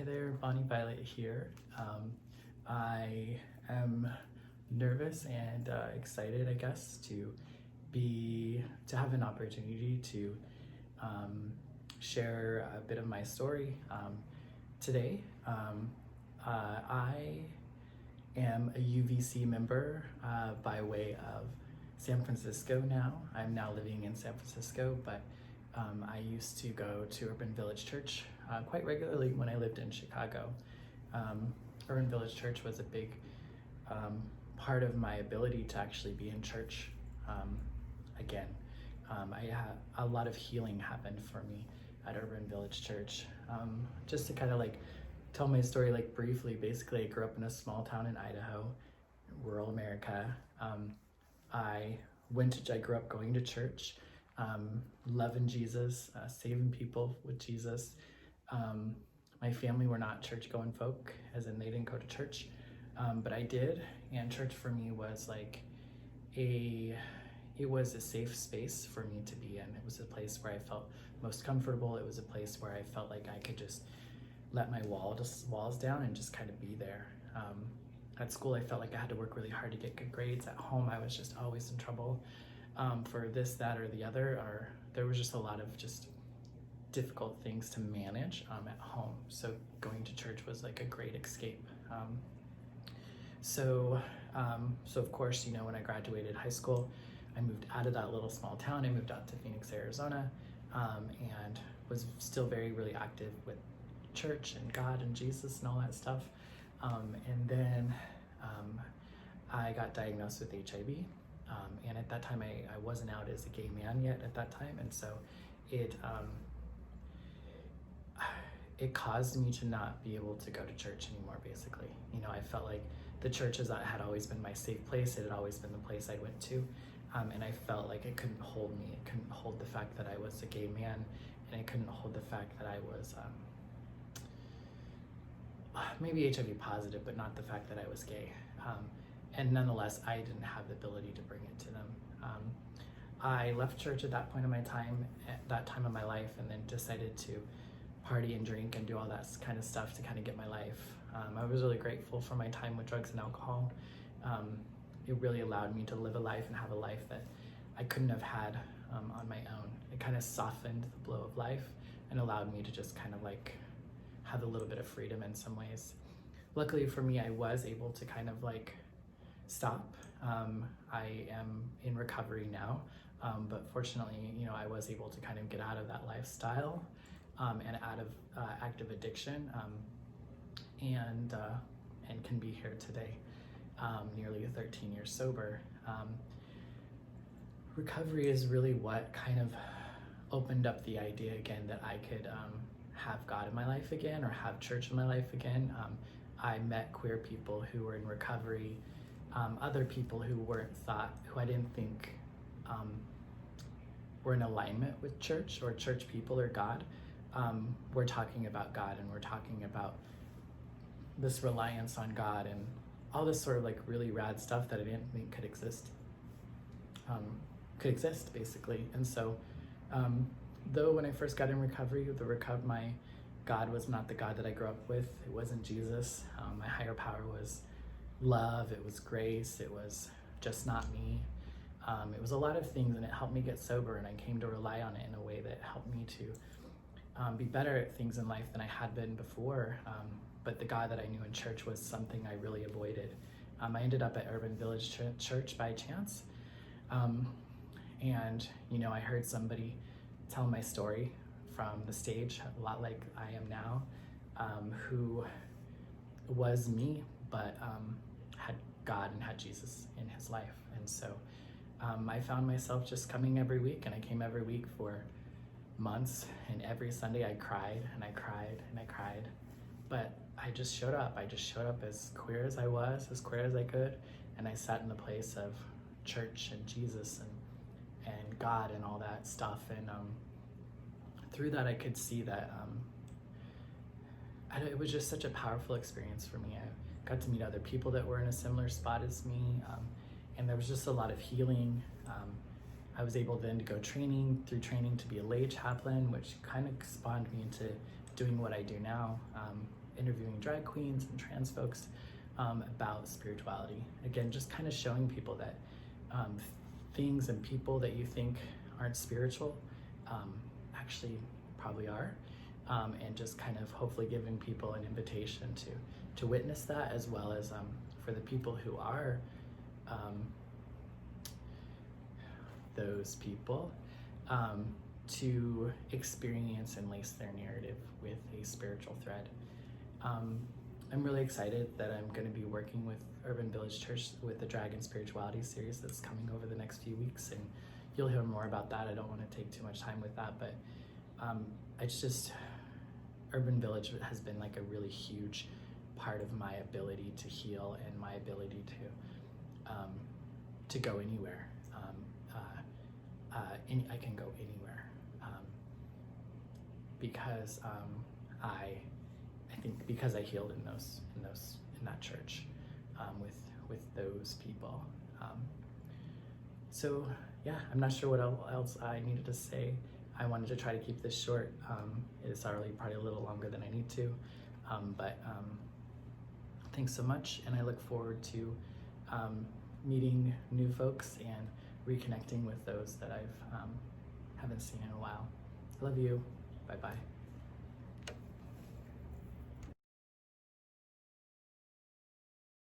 Hi there, Bonnie Violet here. I am nervous and excited, I guess, to have an opportunity to share a bit of my story today. I am a UVC member by way of San Francisco now. I'm now living in San Francisco, but I used to go to Urban Village Church quite regularly when I lived in Chicago. Urban Village Church was a big part of my ability to actually be in church again. I had a lot of healing happened for me at Urban Village Church. Just to kind of like tell my story like briefly, basically I grew up in a small town in Idaho, rural America. I grew up going to church, loving Jesus, saving people with Jesus. My family were not church-going folk, as in they didn't go to church, but I did, and church for me was like it was a safe space for me to be in. It was a place where I felt most comfortable. It was a place where I felt like I could just let my walls down and just kind of be there. At school, I felt like I had to work really hard to get good grades. At home, I was just always in trouble for this, that, or the other, or there was just a lot of just difficult things to manage at home. So going to church was like a great escape. So of course, you know, when I graduated high school, I moved out of that little small town. I moved out to Phoenix, Arizona, and was still really active with church and God and Jesus and all that stuff. And then I got diagnosed with HIV. And at that time, I wasn't out as a gay man yet at that time. And so it caused me to not be able to go to church anymore, basically. You know, I felt like the churches had always been my safe place. It had always been the place I went to. And I felt like it couldn't hold me. It couldn't hold the fact that I was a gay man, and it couldn't hold the fact that I was maybe HIV positive, but not the fact that I was gay. And nonetheless, I didn't have the ability to bring it to them. I left church at that point in my time, at that time of my life, and then decided to party and drink and do all that kind of stuff to kind of get my life. I was really grateful for my time with drugs and alcohol. It really allowed me to live a life and have a life that I couldn't have had on my own. It kind of softened the blow of life and allowed me to just kind of like have a little bit of freedom in some ways. Luckily for me, I was able to kind of like stop. I am in recovery now, but fortunately, you know, I was able to kind of get out of that lifestyle and out of active addiction, and can be here today, nearly 13 years sober. Recovery is really what kind of opened up the idea again that I could have God in my life again, or have church in my life again. I met queer people who were in recovery, other people who I didn't think were in alignment with church or church people or God. We're talking about God, and we're talking about this reliance on God and all this sort of like really rad stuff that I didn't think could exist basically. And so though when I first got in recovery, my God was not the God that I grew up with. It wasn't Jesus. My higher power was love. It was grace. It was just not me. It was a lot of things, and it helped me get sober, and I came to rely on it in a way that helped me to be better at things in life than I had been before. But the God that I knew in church was something I really avoided. I ended up at Urban Village Church by chance. And, you know, I heard somebody tell my story from the stage, a lot like I am now, who was me, but had God and had Jesus in his life. And so I found myself just coming every week, and I came every week for months, and every Sunday I cried and I cried and I cried, but I just showed up. I just showed up as queer as I was, as queer as I could, and I sat in the place of church and Jesus and God and all that stuff. And through that, I could see that it was just such a powerful experience for me. I got to meet other people that were in a similar spot as me, and there was just a lot of healing. I was able then to go through training to be a lay chaplain, which kind of spawned me into doing what I do now, interviewing drag queens and trans folks about spirituality. Again, just kind of showing people that things and people that you think aren't spiritual actually probably are, and just kind of hopefully giving people an invitation to witness that, as well as for the people who are those people to experience and lace their narrative with a spiritual thread. I'm really excited that I'm going to be working with Urban Village Church with the Drag and Spirituality series that's coming over the next few weeks, and you'll hear more about that. I don't want to take too much time with that, but it's just, Urban Village has been like a really huge part of my ability to heal and my ability to go anywhere. I can go anywhere because I think because I healed in that church with those people. So yeah, I'm not sure what else I needed to say. I wanted to try to keep this short. It's already probably a little longer than I need to, but thanks so much, and I look forward to meeting new folks and reconnecting with those that I haven't seen in a while. I love you. Bye-bye.